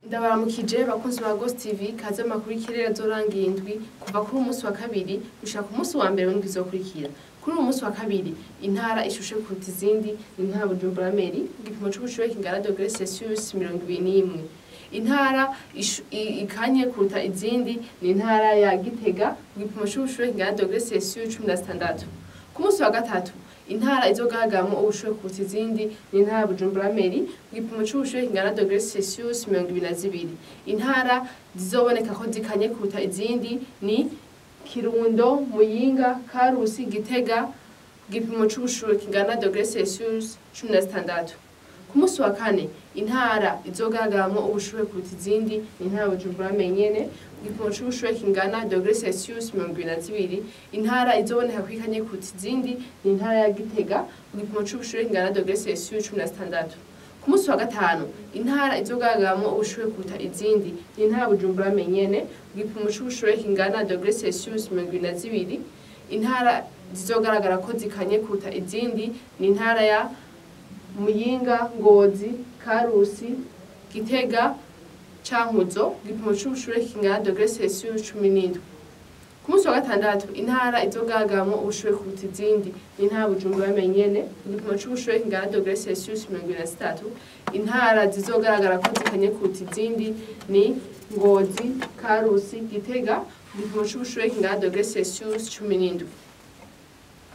Ndabaramukije bakunzi ba Ghost TV kaze makuru ikirere zorangiye indwi kuva kuri umunsi wa kabiri gushika ku munsi wa mbere w'indwi zokurikira. Kuri uyu munsi wa kabiri intara ishushe kuruta izindi intara Bujumbura Meri igipimo c'ubushuhe kingana degrees Celsius 21. Intara ikanye kuruta izindi ni intara ya Gitega igipimo c'ubushuhe kingana degrees Celsius 16. Ku munsi wa gatatu intara izogaragaramwo ubushuhe kuruta izindi ni intara Bujumbura Meri igipimo c'ubushuhe kingana degrees Celsius 22. Intara zizoboneka ko zikanye kuruta izindi ni Kirundo, Muyinga, Karusi, Gitega igipimo c'ubushuhe kingana degrees Celsius 16. Ku munsi wa kane intara izogaragaramwo ubushuhe kuruta izindi ni intara Bujumbura Menyene igipimo c'ubushuhe kingana degrees Celsius 22. Intara izoboneka ko ikanye kuruta izindi ni intara ya Gitega igipimo c'ubushuhe kingana degrees Celsius 16. Ku munsi wa gatanu intara izogaragaramwo ubushuhe kuruta izindi ni intara Bujumbura Menyene igipimo c'ubushuhe kingana degrees Celsius 22. Intara zizogaragara ko zikanye kuruta izindi ni intara ya Muyinga, Ngozi, Karusi, Gitega, Cankuzo igipimo c'ubushuhe kingana degrees Celsius 17. Ku munsi wa gatandatu intara izogaragaramwo ubushuhe kuruta izindi ni intara Bujumbura Menyene igipimo c'ubushuhe kingana degrees Celsius 23. Intara zizogaragara ko zikanye kuruta izindi ni Ngozi, Karusi, Gitega igipimo c'ubushuhe kingana degrees Celsius 17.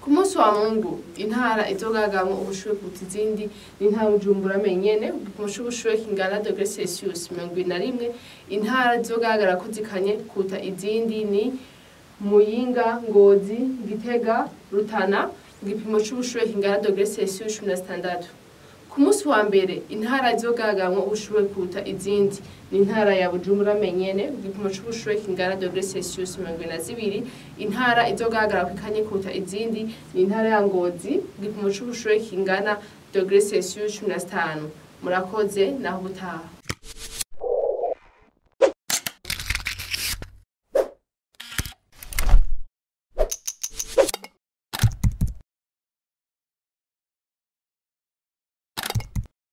Ku munsi wa Mungu intara izogaragaramwo ubushuhe kuruta izindi ni intara Bujumbura Menyene igipimo c'ubushuhe kingana degrees Celsius 21. Intara zizogaragara ko zikanye kuruta izindi ni Muyinga, Ngozi, Gitega, Rutana igipimo c'ubushuhe kingana degrees Celsius 16. Ku munsi wa mbere intara izogaragaramwo ubushuhe kuruta izindi ni intara ya Bujumbura Menyene igipimo c'ubushuhe kingana degrees Celsius 22. Intara izogaragara ko ikanye kuruta izindi ni intara ya Ngozi igipimo c'ubushuhe kingana degrees Celsius 15. Murakoze naho ubutaha.